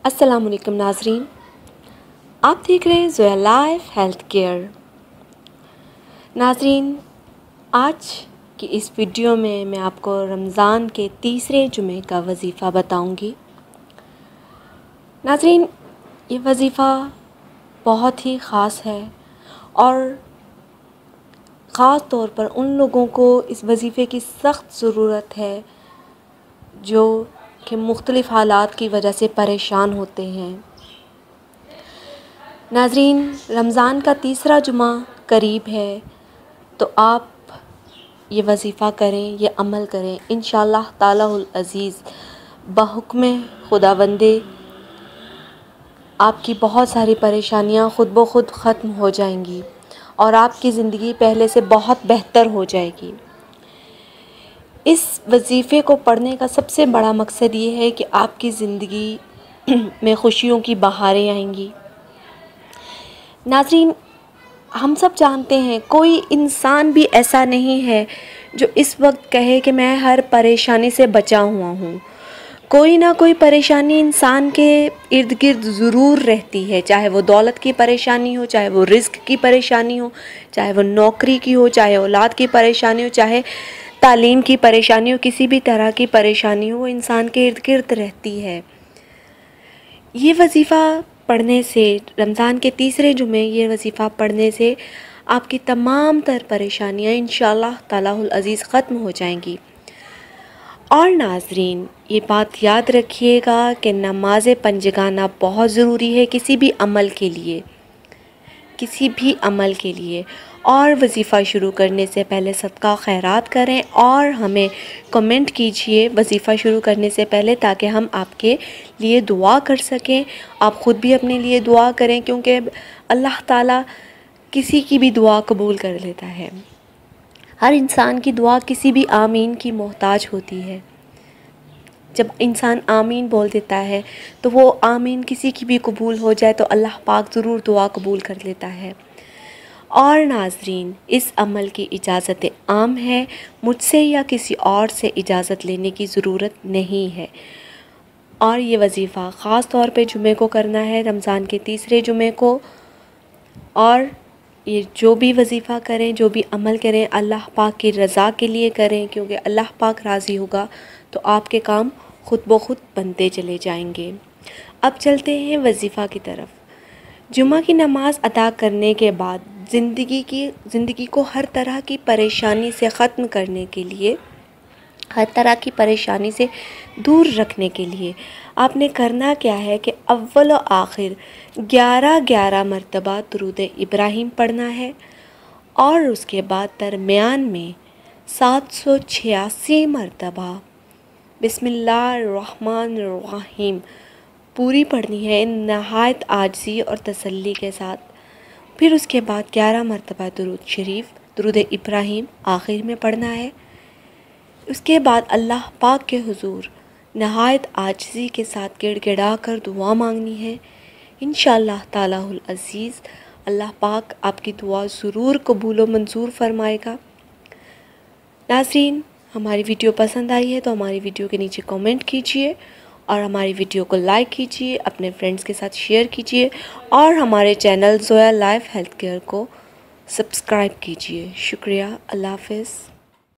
السلام علیکم ناظرین، آپ دیکھ رہے ہیں زویا لائف ہیلتھ کیئر۔ ناظرین، آج کی اس ویڈیو میں آپ کو رمضان کے تیسرے جمعے کا وظیفہ بتاؤں گی۔ ناظرین، یہ وظیفہ بہت ہی خاص ہے اور خاص طور پر ان لوگوں کو اس وظیفے کی سخت ضرورت ہے جو کہ مختلف حالات کی وجہ سے پریشان ہوتے ہیں۔ ناظرین، رمضان کا تیسرا جمعہ قریب ہے تو آپ یہ وظیفہ کریں، یہ عمل کریں، انشاءاللہ تعالی العزیز بحکم خداوند آپ کی بہت ساری پریشانیاں خود بخود ختم ہو جائیں گی اور آپ کی زندگی پہلے سے بہت بہتر ہو جائے گی۔ اس وظیفے کو پڑھنے کا سب سے بڑا مقصد یہ ہے کہ آپ کی زندگی میں خوشیوں کی بہاریں آئیں گی۔ ناظرین، ہم سب جانتے ہیں کوئی انسان بھی ایسا نہیں ہے جو اس وقت کہے کہ میں ہر پریشانی سے بچا ہوا ہوں۔ کوئی نہ کوئی پریشانی انسان کے ارد گرد ضرور رہتی ہے، چاہے وہ دولت کی پریشانی ہو، چاہے وہ رزق کی پریشانی ہو، چاہے وہ نوکری کی ہو، چاہے اولاد کی پریشانی ہو، چاہے تعلیم کی پریشانی ہو، کسی بھی طرح کی پریشانی ہو، وہ انسان کے ارد گرد رہتی ہے۔ یہ وظیفہ پڑھنے سے، رمضان کے تیسرے جمعے یہ وظیفہ پڑھنے سے آپ کی تمام تر پریشانیاں انشاءاللہ تعالی العزیز ختم ہو جائیں گی۔ اور ناظرین، یہ بات یاد رکھیے گا کہ نماز پنجگانہ بہت ضروری ہے کسی بھی عمل کے لیے، اور وظیفہ شروع کرنے سے پہلے صدقہ خیرات کریں اور ہمیں کمنٹ کیجئے وظیفہ شروع کرنے سے پہلے، تاکہ ہم آپ کے لیے دعا کر سکیں۔ آپ خود بھی اپنے لیے دعا کریں، کیونکہ اللہ تعالیٰ کسی کی بھی دعا قبول کر لیتا ہے۔ ہر انسان کی دعا کسی بھی آمین کی محتاج ہوتی ہے۔ جب انسان آمین بول دیتا ہے تو وہ آمین کسی کی بھی قبول ہو جائے تو اللہ پاک ضرور دعا قبول کر لیتا ہے۔ اور ناظرین، اس عمل کی اجازت عام ہے، مجھ سے یا کسی اور سے اجازت لینے کی ضرورت نہیں ہے۔ اور یہ وظیفہ خاص طور پہ جمعے کو کرنا ہے، رمضان کے تیسرے جمعے کو۔ اور یہ جو بھی وظیفہ کریں، جو بھی عمل کریں، اللہ پاک کی رضا کے لیے کریں، کیونکہ اللہ پاک راضی ہوگا تو آپ کے کام خود بخود بنتے چلے جائیں گے۔ اب چلتے ہیں وظیفہ کی طرف۔ جمعہ کی نماز ادا کرنے کے بعد زندگی کو ہر طرح کی پریشانی سے ختم کرنے کے لیے، ہر طرح کی پریشانی سے دور رکھنے کے لیے آپ نے کرنا کیا ہے کہ اول و آخر 11 مرتبہ درود ابراہیم پڑھنا ہے، اور اس کے بعد درمیان میں 786 مرتبہ بسم اللہ الرحمن الرحیم پوری پڑھنی ہے نہایت عاجزی اور تسلی کے ساتھ۔ پھر اس کے بعد 11 مرتبہ درود شریف، درود ابراہیم آخر میں پڑھنا ہے۔ اس کے بعد اللہ پاک کے حضور نہایت عاجزی کے ساتھ گڑ گڑا کر دعا مانگنی ہے۔ انشاءاللہ تعالی العزیز اللہ پاک آپ کی دعا ضرور قبول و منظور فرمائے گا۔ ناظرین، ہماری ویڈیو پسند آئی ہے تو ہماری ویڈیو کے نیچے کامنٹ کیجئے اور ہماری ویڈیو کو لائک کیجئے، اپنے فرینڈز کے ساتھ شیئر کیجئے اور ہمارے channel Zoya life health care کو سبسکرائب کیجئے۔ شکریہ، اللہ حافظ۔